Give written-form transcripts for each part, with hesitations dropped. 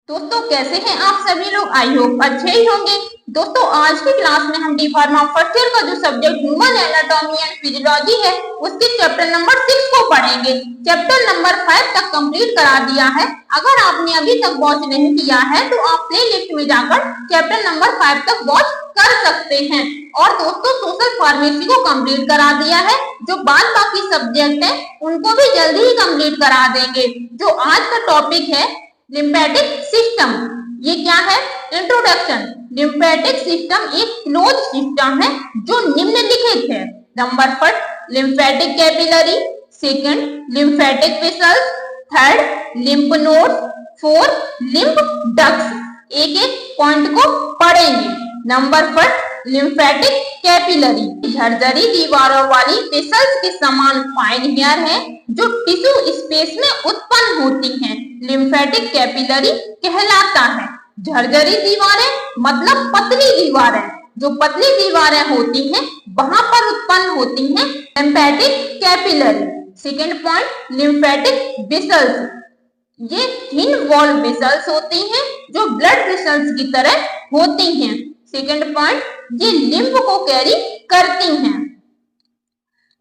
दोस्तों कैसे हैं आप सभी लोग। आई होप अच्छे ही होंगे। दोस्तों आज की क्लास में हम डी फार्मा फर्स्ट ईयर का जो subject human anatomy and physiology है उसके चैप्टर नंबर 6 को पढ़ेंगे। चैप्टर नंबर 5 तक कंप्लीट करा दिया है। अगर आपने अभी तक वॉच नहीं किया है तो आप प्लेलिस्ट में जाकर चैप्टर नंबर 5 तक वॉच कर सकते हैं। और दोस्तों सोशल फार्मेसी को कंप्लीट करा दिया है। जो बाकी सब्जेक्ट है उनको भी जल्दी ही कंप्लीट करा देंगे। जो आज का टॉपिक है लिम्फेटिक सिस्टम, ये क्या है? इंट्रोडक्शन। लिम्फेटिक सिस्टम एक क्लोज सिस्टम है जो निम्नलिखित है। Number first lymphatic capillary, second lymphatic vessels, third lymph nodes, fourth lymph ducts. एक एक पॉइंट को पढ़ेंगे। नंबर फर्स्ट लिम्फेटिक कैपिलरी झरझरी दीवारों वाली वेसल्स के समान फाइन हेयर है जो टिश्यू स्पेस में उत्पन्न होती हैं। लिम्फेटिक कैपिलरी कहलाता है। झरझरी दीवारें मतलब पतली दीवारें, जो पतली दीवारें होती हैं वहां पर उत्पन्न होती हैं lymphatic capillary. Second point lymphatic vessels, ये थिन वॉल वेसल्स होती हैं जो ब्लड वेसल्स की तरह होती हैं। सेकेंड पॉइंट, ये लिम्फ को कैरी करती हैं।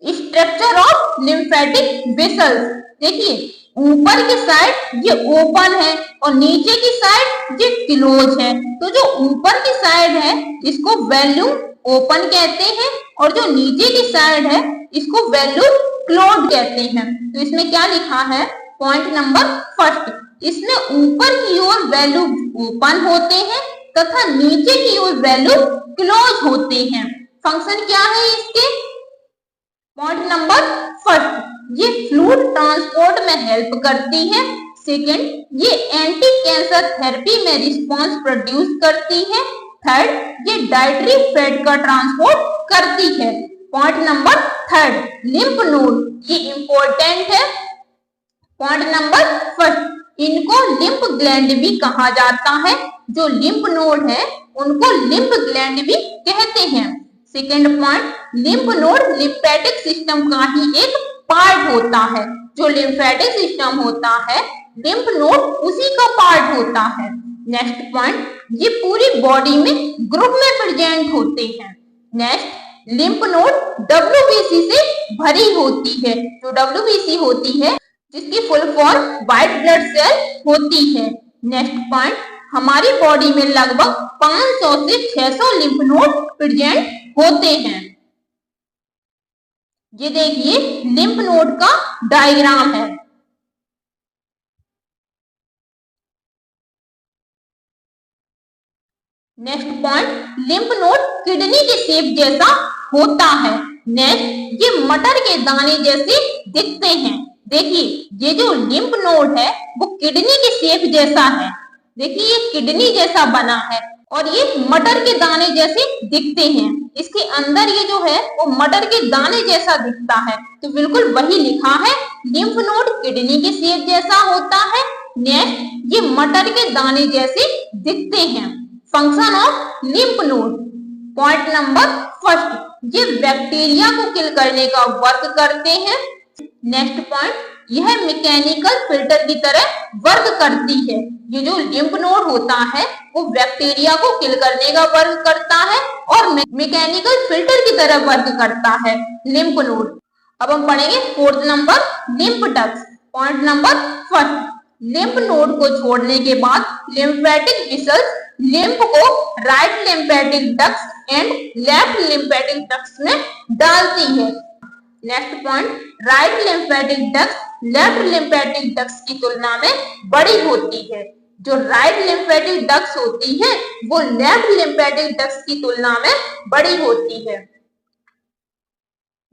स्ट्रक्चर ऑफ लिम्फेटिक वेसल्स, देखिए ऊपर की साइड ये ओपन है और नीचे की साइड ये क्लोज है। तो जो ऊपर की साइड है इसको वैल्यूम ओपन कहते हैं और जो नीचे की साइड है इसको वैल्यूम क्लोज कहते हैं। तो इसमें क्या लिखा है? पॉइंट नंबर फर्स्ट, इसमें ऊपर की ओर वैल्यू ओपन होते हैं तथा नीचे की ओर वैल्यू क्लोज होते हैं। फंक्शन क्या है इसके? पॉइंट नंबर फर्स्ट, ये फ्लूइड ट्रांसपोर्ट में हेल्प करती है। सेकंड, ये एंटी कैंसर थेरेपी में रिस्पांस प्रोड्यूस करती है। थर्ड, ये डाइटरी फैट का ट्रांसपोर्ट करती है। Point number third, lymph node, ये इंपॉर्टेंट है। पॉइंट नंबर फर्स्ट, इनको लिम्फ ग्लैंड भी कहा जाता है। जो लिम्फ नोड है उनको लिम्फ ग्लैंड भी कहते हैं। Second point, lymph node lymphatic system का ही एक पार्ट होता है। जो लिम्फेटिक सिस्टम होता है लिम्फ नोड उसी का पार्ट होता है। नेक्स्ट पॉइंट, ये पूरी बॉडी में ग्रुप में प्रेजेंट होते हैं। नेक्स्ट, लिम्फ नोड डब्ल्यूबीसी से भरी होती है। जो डब्ल्यूबीसी होती है जिसकी full form white blood cell होती है। नेक्स्ट पॉइंट, हमारी बॉडी में लगभग 500 से 600 लिम्फ नोड प्रेजेंट होते हैं। ये देखिए लिम्फ नोड का डायग्राम है। Next point, lymph node kidney के शेप जैसा होता है। नेक्स्ट, ये मटर के दाने जैसे दिखते हैं। देखिए ये जो लिम्फ नोड है वो किडनी के शेप जैसा है। देखिए ये किडनी जैसा बना है और ये मटर के दाने जैसे दिखते हैं। इसके अंदर ये जो है वो मटर के दाने जैसा दिखता है। तो बिल्कुल वही लिखा है, लिम्फ नोड किडनी के शेप जैसा होता है। नेक्स्ट, ये मटर के दाने जैसे दिखते हैं। Function of lymph node, point number first, ये बैक्टीरिया को किल करने का वर्क करते हैं। नेक्स्ट पॉइंट, यह मैकेनिकल फिल्टर की तरह वर्क करती है। ये जो लिम्फ नोड होता है वो बैक्टीरिया को किल करने का वर्क करता है और मैकेनिकल फिल्टर की तरह वर्क करता है लिम्फ नोड। अब हम पढ़ेंगे fourth number lymph ducts. Point number first, lymph node को छोड़ने के बाद लिम्फेटिक वेसल्स लिम्फ को right lymphatic ducts and left lymphatic ducts में डालती है। Next point, right lymphatic ducts left lymphatic ducts की तुलना में बड़ी होती है। जो राइट लिम्फेटिक डक्ट्स होती है वो लेफ्ट लिम्फेटिक डक्ट्स की तुलना में बड़ी होती है।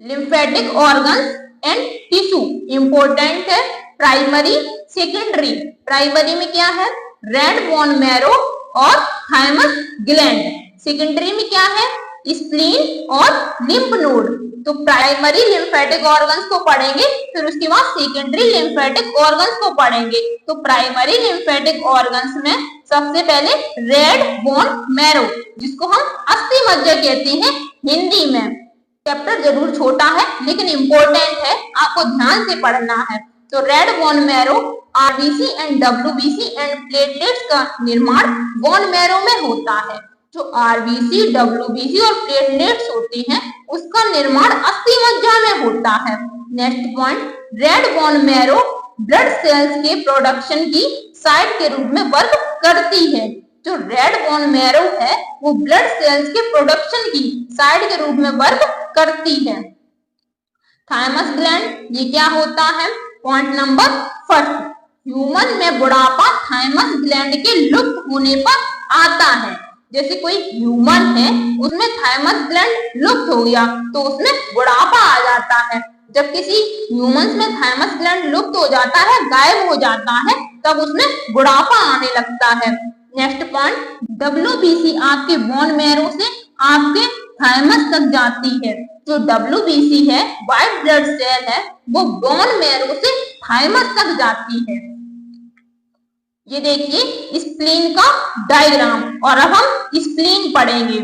Lymphatic organs and tissue important है। Primary, secondary. प्राइमरी में क्या है? रेड बोन मैरो और थाइमस ग्लैंड। सेकेंडरी में क्या है? स्प्लीन और लिम्फ नोड। तो प्राइमरी लिम्फेटिक ऑर्गन्स को पढ़ेंगे, फिर उसके बाद सेकेंडरी लिम्फेटिक ऑर्गन्स को पढ़ेंगे। तो प्राइमरी लिम्फेटिक ऑर्गन्स में सबसे पहले रेड बोन मैरो, जिसको हम अस्थि मज्जा कहते हैं हिंदी में। चैप्टर जरूर छोटा है लेकिन इम्पोर्टेंट है, आपको ध्यान से पढ़ना है। तो red bone marrow RBC and WBC and platelets का निर्माण बोन मैरो में होता है। जो आरबीसी, डब्ल्यूबीसी और प्लेटलेट्स होते हैं उसका निर्माण अस्थि मज्जा में होता है। Next point, red bone marrow blood cells के प्रोडक्शन की साइट के रूप में वर्क करती है। जो रेड बोन मैरो है वो ब्लड सेल्स के प्रोडक्शन की साइट के रूप में वर्क करती है। थाइमस ग्लैंड, ये क्या होता है? पॉइंट नंबर फर्स्ट, ह्यूमन में बुढ़ापा थाइमस ग्लैंड के लुप्त होने पर आता है। जैसे कोई ह्यूमन है उसमें थाइमस ग्लैंड लुप्त हो गया तो उसमें बुढ़ापा आ जाता है। जब किसी ह्यूमंस में थाइमस ग्लैंड लुप्त हो जाता है, गायब हो जाता है, तब उसमें बुढ़ापा आने लगता है। नेक्स्ट पॉइंट, डब्ल्यूबीसी आपके बोन मैरो से आपके थाइमस तक जाती है। जो डब्ल्यूबीसी है, व्हाइट ब्लड सेल है, वो बोन मैरो से थाइमस तक जाती है। ये देखिए स्प्लीन का डायग्राम, और अब हम स्प्लीन पढ़ेंगे।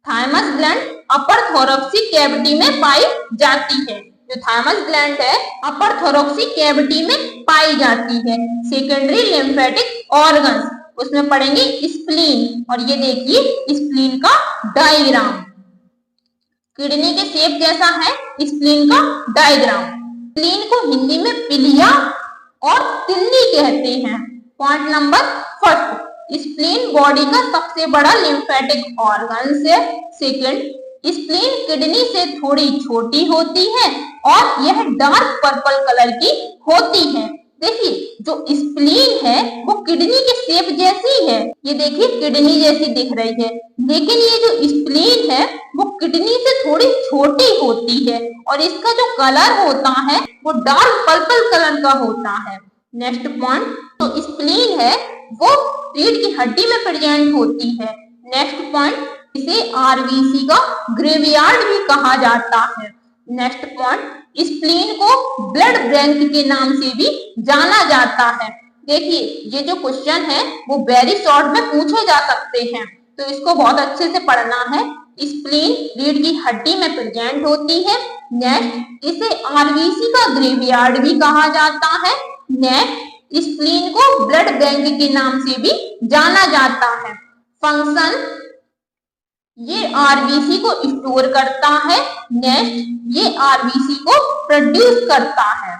थाइमस ग्लैंड अपर थोरैक्सिक कैविटी में पाई जाती है। जो थाइमस ग्लैंड है अपर थोरैक्सिक कैविटी में पाई जाती है। सेकेंडरी लिम्फेटिक ऑर्गन्स, उसमें पढ़ेंगे स्प्लीन, और ये देखिए स्प्लीन का डायग्राम। किडनी के शेप जैसा है स्प्लीन का डायग्राम। स्प्लीन को हिंदी में पिलिया और तिल्ली कहते हैं। Point number first, spleen body का सबसे बड़ा लिम्फेटिक ऑर्गन है। सेकंड, स्प्लीन किडनी से थोड़ी छोटी होती है और यह डार्क पर्पल कलर की होती है। देखिए जो स्प्लीन है वो किडनी के शेप जैसी है, ये देखिए किडनी जैसी दिख रही है, लेकिन ये जो स्प्लीन है वो किडनी से थोड़ी छोटी होती है और इसका जो कलर होता है वो डार्क पर्पल कलर का होता है। नेक्स्ट पॉइंट, तो स्प्लीन है वो रीढ़ की हड्डी में प्रेजेंट होती है। नेक्स्ट पॉइंट, इसे आरबीसी का ग्रेवयार्ड भी कहा जाता है। नेक्स्ट पॉइंट, स्प्लीन को ब्लड बैंक के नाम से भी जाना जाता है। देखिए ये जो क्वेश्चन है वो वेरी शॉर्ट में पूछे जा सकते हैं, तो इसको बहुत अच्छे से पढ़ना है। स्प्लीन रीढ़ की हड्डी में प्रेजेंट होती है। नेक्स्ट, इसे आरबीसी का ग्रेवयार्ड भी कहा जाता है। नेक्स्ट, स्प्लीन को ब्लड बैंक के नाम से भी जाना जाता है। फंक्शन, ये आरबीसी को स्टोर करता है। नेक्स्ट, ये आरबीसी को प्रोड्यूस करता है।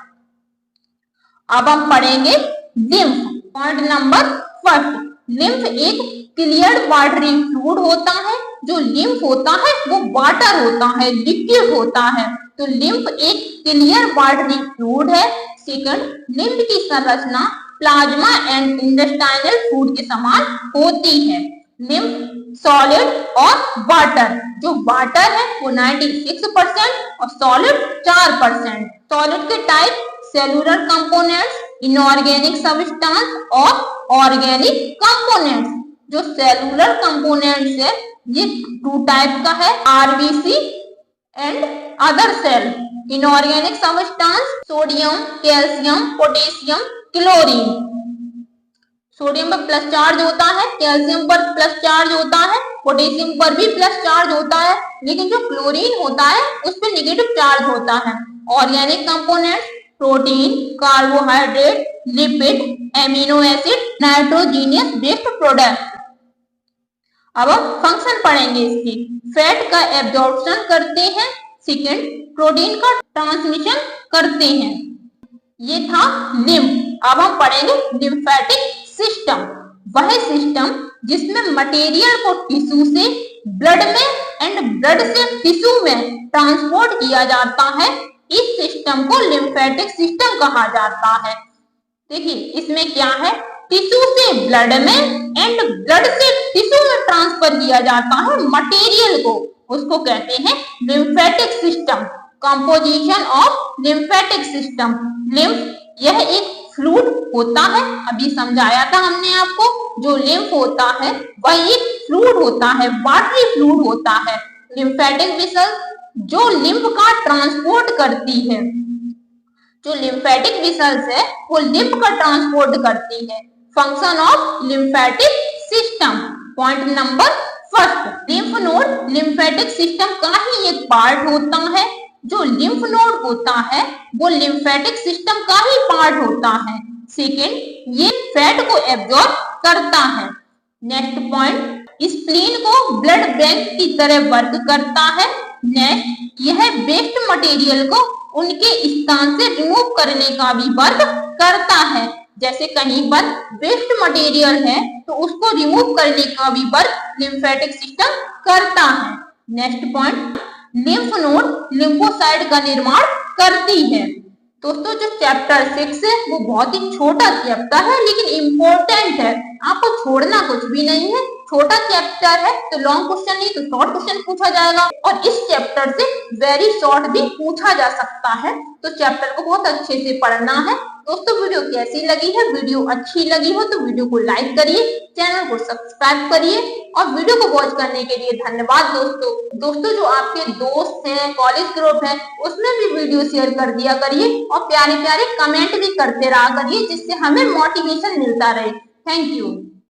अब हम पढ़ेंगे lymph. Point number first, lymph एक क्लियर वाटरी फ्लूइड होता है। जो लिम्फ होता है वो वाटर होता है, लिक्विड होता है, तो लिम्फ एक क्लियर वाटरी फ्लूइड है। सेकंड, लिम्फ की संरचना प्लाज्मा एंड इंटेस्टाइनल फ्लूइड के समान होती है। लिम्फ सॉलिड और वाटर, जो वाटर है वो 96% और सॉलिड 4%। सॉलिड के type cellular components, inorganic substance और ऑर्गेनिक कंपोनेंट्स। जो सेलुलर कंपोनेंट्स है ये 2 टाइप का है, RBC and other cell. Inorganic substance sodium, calcium, potassium, chlorine. Sodium पर प्लस चार्ज होता है, कैल्शियम पर प्लस चार्ज होता है, पोटेशियम पर भी प्लस चार्ज होता है, लेकिन जो क्लोरीन होता है उस पर नेगेटिव चार्ज होता है। Organic components protein, carbohydrate, lipid, amino acid, nitrogenous based product. अब हम फंक्शन पढ़ेंगे इसकी। फैट का एब्जॉर्प्शन करते हैं। सेकंड, प्रोटीन का ट्रांसमिशन करते हैं। ये था लिम्फ। अब हम पढ़ेंगे लिम्फेटिक सिस्टम, वह सिस्टम जिसमें मटेरियल को टिश्यू से ब्लड में एंड ब्लड से टिश्यू में ट्रांसपोर्ट किया जाता है। इस सिस्टम को लिम्फेटिक सिस्टम कहा जाता है। देखिए इसमें क्या है, टिश्यू से ब्लड में एंड ब्लड से टिश्यू में ट्रांसफर किया जाता है मटेरियल को, उसको कहते हैं lymphatic system. Composition of lymphatic system. Lymph यह एक फ्लूइड होता है, अभी समझाया था हमने आपको। जो लिम्फ होता है वह एक फ्लूइड होता है, वाटरी फ्लूइड होता है। लिम्फेटिक वेसल्स जो लिम्फ का ट्रांसपोर्ट करती है, जो लिम्फेटिक वेसल्स है वो लिम्फ का ट्रांसपोर्ट करती है। Function of lymphatic system. Point number first, lymph node lymphatic system का ही एक पार्ट होता है। जो लिम्फ नोड होता है वो लिम्फेटिक सिस्टम का ही पार्ट होता है। सेकेंड, ये फैट को एब्जॉर्ब करता है। नेक्स्ट पॉइंट, स्प्लीन को ब्लड बैंक की तरह वर्क करता है। नेक्स्ट, यह वेस्ट मटेरियल को उनके स्थान से रिमूव करने का भी वर्क करता है। जैसे कहीं पर वेस्ट मटेरियल है तो उसको रिमूव करने का भी वर्क लिम्फेटिक सिस्टम करता है। Next point, lymph node lymphocyte का निर्माण करती है। दोस्तों जो चैप्टर 6 है वो बहुत ही छोटा चैप्टर है लेकिन इम्पोर्टेंट है, आपको छोड़ना कुछ भी नहीं है। छोटा चैप्टर है तो लॉन्ग क्वेश्चन नहीं तो शॉर्ट क्वेश्चन पूछा जाएगा और इस चैप्टर से वेरी शॉर्ट भी पूछा जा सकता है, तो चैप्टर को बहुत अच्छे से पढ़ना है। दोस्तों वीडियो कैसी लगी है, वीडियो अच्छी लगी हो तो वीडियो को लाइक करिए, चैनल को सब्सक्राइब करिए और वीडियो को वॉच करने के लिए धन्यवाद। दोस्तों जो आपके दोस्त हैं, कॉलेज ग्रुप है, उसमें भी वीडियो शेयर कर दिया करिए और प्यारे प्यारे कमेंट भी करते रहा करिए जिससे हमें मोटिवेशन मिलता रहे। Thank you.